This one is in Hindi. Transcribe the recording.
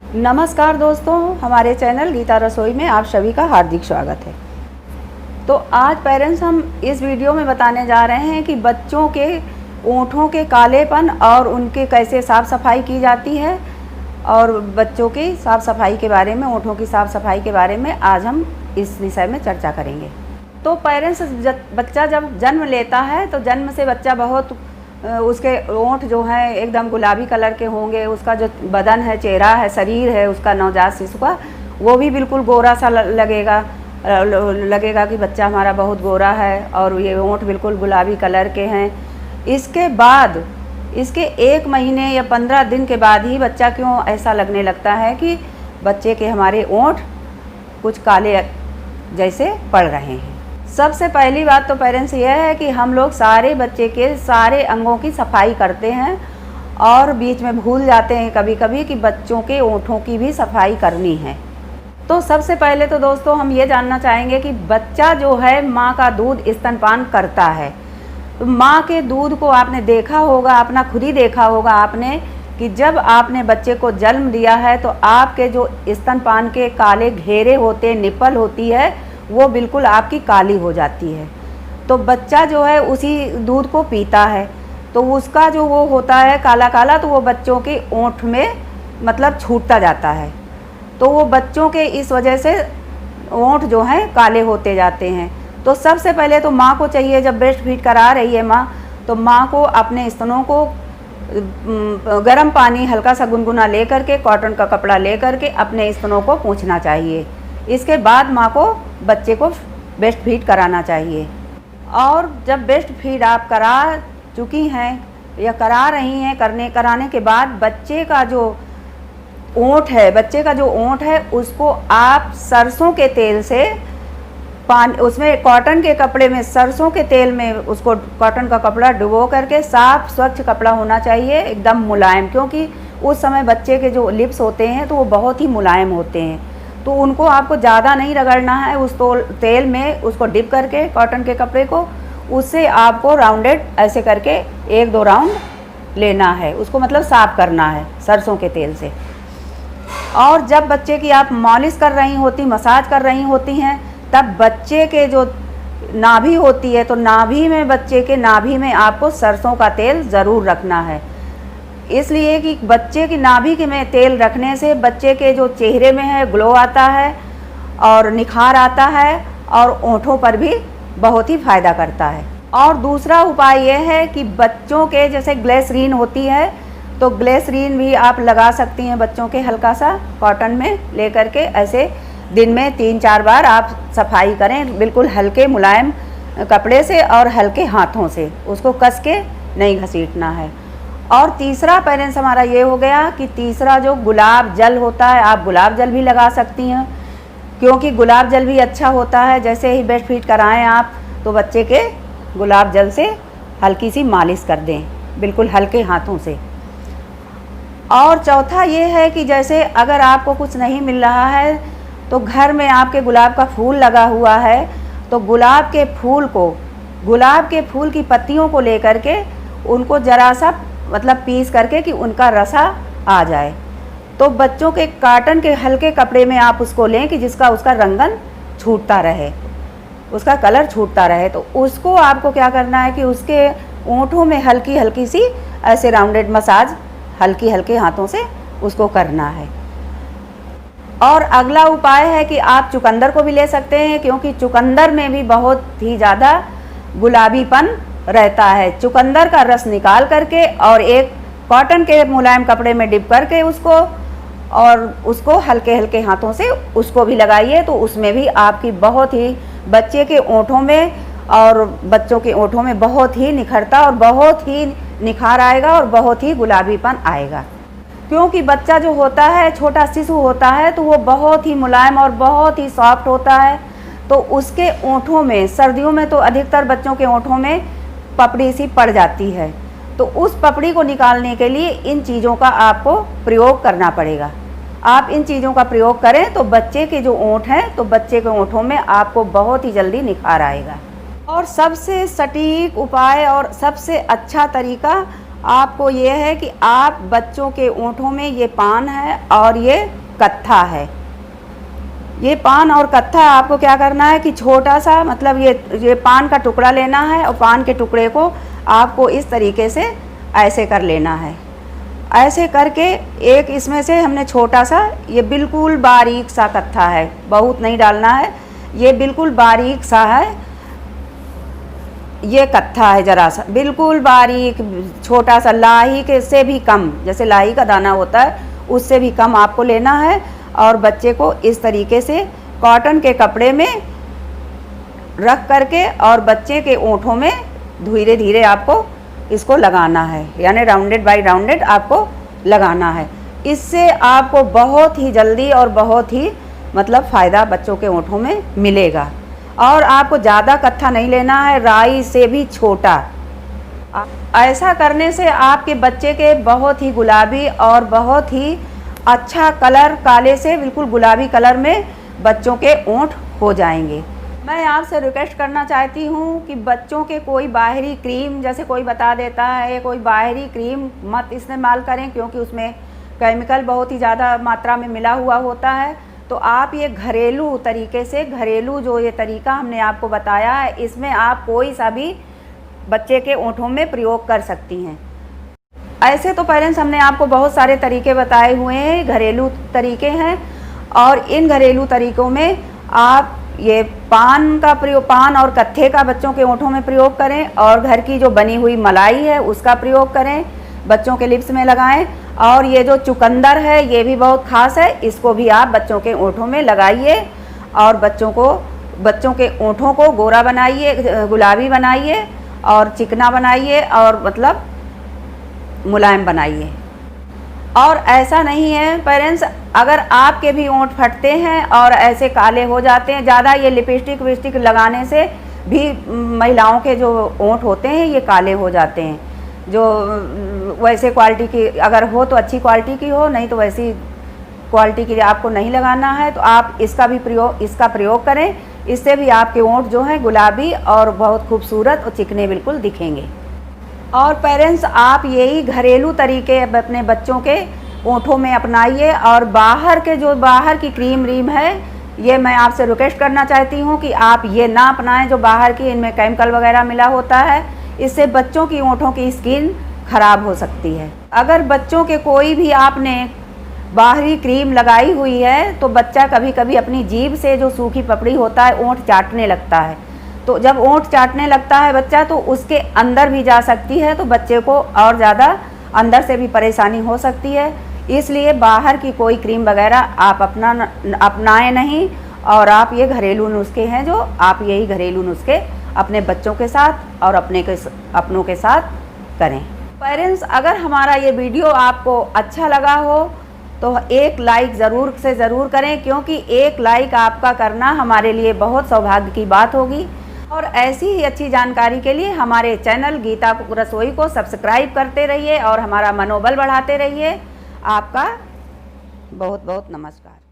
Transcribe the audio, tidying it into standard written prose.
नमस्कार दोस्तों, हमारे चैनल गीता रसोई में आप सभी का हार्दिक स्वागत है। तो आज पेरेंट्स हम इस वीडियो में बताने जा रहे हैं कि बच्चों के ओंठों के कालेपन और उनके कैसे साफ़ सफाई की जाती है और बच्चों की साफ़ सफाई के बारे में, ओंठों की साफ़ सफाई के बारे में आज हम इस विषय में चर्चा करेंगे। तो पेरेंट्स बच्चा जब जन्म लेता है तो जन्म से बच्चा बहुत उसके ओंठ जो हैं एकदम गुलाबी कलर के होंगे, उसका जो बदन है, चेहरा है, शरीर है उसका, नवजात शिशु का, वो भी बिल्कुल गोरा सा लगेगा कि बच्चा हमारा बहुत गोरा है और ये ओंठ बिल्कुल गुलाबी कलर के हैं। इसके बाद इसके 1 महीने या 15 दिन के बाद ही बच्चा क्यों ऐसा लगने लगता है कि बच्चे के हमारे ओंठ कुछ काले जैसे पड़ रहे हैं। सबसे पहली बात तो पेरेंट्स यह है कि हम लोग सारे बच्चे के सारे अंगों की सफाई करते हैं और बीच में भूल जाते हैं कभी कभी कि बच्चों के ओंठों की भी सफाई करनी है। तो सबसे पहले तो दोस्तों हम ये जानना चाहेंगे कि बच्चा जो है माँ का दूध स्तनपान करता है, तो माँ के दूध को आपने देखा होगा, अपना खुद ही देखा होगा आपने कि जब आपने बच्चे को जन्म दिया है तो आपके जो स्तनपान के काले घेरे होते, निप्पल होती है, वो बिल्कुल आपकी काली हो जाती है। तो बच्चा जो है उसी दूध को पीता है तो उसका जो वो होता है काला काला, तो वो बच्चों के ओंठ में मतलब छूटता जाता है। तो वो बच्चों के इस वजह से ओंठ जो हैं काले होते जाते हैं। तो सबसे पहले तो माँ को चाहिए, जब ब्रेस्ट फीड करा रही है माँ, तो माँ को अपने स्तनों को गर्म पानी हल्का सा गुनगुना ले करके, कॉटन का कपड़ा ले करके अपने स्तनों को पोंछना चाहिए। इसके बाद माँ को बच्चे को ब्रेस्ट फीड कराना चाहिए। और जब ब्रेस्ट फीड आप करा चुकी हैं या करा रही हैं, कराने के बाद बच्चे का जो ओंठ है उसको आप सरसों के तेल से उसमें कॉटन के कपड़े में, सरसों के तेल में उसको कॉटन का कपड़ा डुबो करके, साफ स्वच्छ कपड़ा होना चाहिए, एकदम मुलायम, क्योंकि उस समय बच्चे के जो लिप्स होते हैं तो वो बहुत ही मुलायम होते हैं। तो उनको आपको ज़्यादा नहीं रगड़ना है, उस तेल में उसको डिप करके कॉटन के कपड़े को, उससे आपको राउंडेड ऐसे करके 1-2 राउंड लेना है, उसको मतलब साफ़ करना है सरसों के तेल से। और जब बच्चे की आप मालिश कर रही होती, मसाज कर रही होती हैं, तब बच्चे के जो नाभि होती है तो नाभि में, बच्चे के नाभि में आपको सरसों का तेल ज़रूर रखना है, इसलिए कि बच्चे की नाभि के में तेल रखने से बच्चे के जो चेहरे में है ग्लो आता है और निखार आता है और ओंठों पर भी बहुत ही फ़ायदा करता है। और दूसरा उपाय यह है कि बच्चों के जैसे ग्लिसरीन होती है, तो ग्लिसरीन भी आप लगा सकती हैं बच्चों के, हल्का सा कॉटन में ले करके ऐसे दिन में 3-4 बार आप सफाई करें, बिल्कुल हल्के मुलायम कपड़े से और हल्के हाथों से, उसको कस के नहीं घसीटना है। और तीसरा पेरेंट्स हमारा ये हो गया कि तीसरा जो गुलाब जल होता है, आप गुलाब जल भी लगा सकती हैं, क्योंकि गुलाब जल भी अच्छा होता है। जैसे ही ब्रेस्ट फीड कराएं आप तो बच्चे के गुलाब जल से हल्की सी मालिश कर दें, बिल्कुल हल्के हाथों से। और चौथा ये है कि जैसे अगर आपको कुछ नहीं मिल रहा है तो घर में आपके गुलाब का फूल लगा हुआ है, तो गुलाब के फूल की पत्तियों को लेकर के उनको ज़रा सा मतलब पीस करके कि उनका रसा आ जाए, तो बच्चों के कॉटन के हल्के कपड़े में आप उसको लें कि जिसका उसका रंगन छूटता रहे, उसका कलर छूटता रहे। तो उसको आपको क्या करना है कि उसके ओंठों में हल्की हल्की सी ऐसे राउंडेड मसाज हल्के हाथों से उसको करना है। और अगला उपाय है कि आप चुकंदर को भी ले सकते हैं, क्योंकि चुकंदर में भी बहुत ही ज़्यादा गुलाबीपन रहता है। चुकंदर का रस निकाल करके और एक कॉटन के मुलायम कपड़े में डिप करके उसको हल्के हल्के हाथों से उसको भी लगाइए, तो उसमें भी आपकी बहुत ही बच्चे के ओंठों में और बच्चों के ओंठों में बहुत ही निखरता और बहुत ही निखार आएगा और बहुत ही गुलाबीपन आएगा। क्योंकि बच्चा जो होता है, छोटा शिशु होता है, तो वो बहुत ही मुलायम और बहुत ही सॉफ्ट होता है, तो उसके ओंठों में, सर्दियों में तो अधिकतर बच्चों के ओंठों में पपड़ी सी पड़ जाती है, तो उस पपड़ी को निकालने के लिए इन चीज़ों का आपको प्रयोग करना पड़ेगा। आप इन चीज़ों का प्रयोग करें तो बच्चे के जो ओंठ हैं, तो बच्चे के ओंठों में आपको बहुत ही जल्दी निखार आएगा। और सबसे सटीक उपाय और सबसे अच्छा तरीका आपको ये है कि आप बच्चों के ओंठों में ये पान है और ये कत्था है। ये पान और कत्था आपको क्या करना है कि छोटा सा मतलब ये पान का टुकड़ा लेना है और पान के टुकड़े को आपको इस तरीके से ऐसे कर लेना है। ऐसे करके एक इसमें से हमने छोटा सा, ये बिल्कुल बारीक सा कत्था है, बहुत नहीं डालना है, ये बिल्कुल बारीक सा है, ये कत्था है, ज़रा सा बिल्कुल बारीक छोटा सा, लाही के से भी कम, जैसे लाही का दाना होता है उससे भी कम आपको लेना है। और बच्चे को इस तरीके से कॉटन के कपड़े में रख करके और बच्चे के ओंठों में धीरे धीरे आपको इसको लगाना है, यानी राउंडेड बाय राउंडेड आपको लगाना है। इससे आपको बहुत ही जल्दी और बहुत ही मतलब फ़ायदा बच्चों के ओंठों में मिलेगा। और आपको ज़्यादा कत्था नहीं लेना है, राई से भी छोटा। ऐसा करने से आपके बच्चे के बहुत ही गुलाबी और बहुत ही अच्छा कलर, काले से बिल्कुल गुलाबी कलर में बच्चों के ओंठ हो जाएंगे। मैं आपसे रिक्वेस्ट करना चाहती हूँ कि बच्चों के कोई बाहरी क्रीम, जैसे कोई बता देता है, कोई बाहरी क्रीम मत इस्तेमाल करें, क्योंकि उसमें केमिकल बहुत ही ज़्यादा मात्रा में मिला हुआ होता है। तो आप ये घरेलू तरीके से, घरेलू जो ये तरीका हमने आपको बताया है, इसमें आप कोई सा भी बच्चे के ओंठों में प्रयोग कर सकती हैं। ऐसे तो पेरेंट्स हमने आपको बहुत सारे तरीके बताए हुए हैं, घरेलू तरीके हैं, और इन घरेलू तरीक़ों में आप ये पान का प्रयोग, पान और कत्थे का बच्चों के ओंठों में प्रयोग करें, और घर की जो बनी हुई मलाई है उसका प्रयोग करें, बच्चों के लिप्स में लगाएं। और ये जो चुकंदर है ये भी बहुत ख़ास है, इसको भी आप बच्चों के ओंठों में लगाइए और बच्चों के ओंठों को गोरा बनाइए, गुलाबी बनाइए और चिकना बनाइए और मतलब मुलायम बनाइए। और ऐसा नहीं है पेरेंट्स, अगर आपके भी ओंठ फटते हैं और ऐसे काले हो जाते हैं, ज़्यादा ये लिपस्टिक विस्टिक लगाने से भी महिलाओं के जो ओंठ होते हैं ये काले हो जाते हैं। जो वैसे क्वालिटी की अगर हो तो अच्छी क्वालिटी की हो, नहीं तो वैसी क्वालिटी की आपको नहीं लगाना है, तो आप इसका प्रयोग करें। इससे भी आपके ओंठ जो हैं गुलाबी और बहुत खूबसूरत और चिकने बिल्कुल दिखेंगे। और पेरेंट्स आप यही घरेलू तरीके अपने बच्चों के ओंठों में अपनाइए। और बाहर की क्रीम व्रीम है, ये मैं आपसे रिक्वेस्ट करना चाहती हूँ कि आप ये ना अपनाएं, जो बाहर की, इनमें केमिकल वगैरह मिला होता है, इससे बच्चों की ओंठों की स्किन खराब हो सकती है। अगर बच्चों के कोई भी आपने बाहरी क्रीम लगाई हुई है तो बच्चा कभी कभी अपनी जीभ से, जो सूखी पपड़ी होता है, ओंठ चाटने लगता है। तो जब ओंठ चाटने लगता है बच्चा तो उसके अंदर भी जा सकती है, तो बच्चे को और ज़्यादा अंदर से भी परेशानी हो सकती है। इसलिए बाहर की कोई क्रीम वगैरह आप अपनाएं नहीं, और आप ये घरेलू नुस्खे हैं जो आप यही घरेलू नुस्खे अपने बच्चों के साथ और अपनों के साथ करें। पेरेंट्स अगर हमारा ये वीडियो आपको अच्छा लगा हो तो एक लाइक ज़रूर से ज़रूर करें, क्योंकि एक लाइक आपका करना हमारे लिए बहुत सौभाग्य की बात होगी। और ऐसी ही अच्छी जानकारी के लिए हमारे चैनल गीता रसोई को सब्सक्राइब करते रहिए और हमारा मनोबल बढ़ाते रहिए। आपका बहुत बहुत नमस्कार।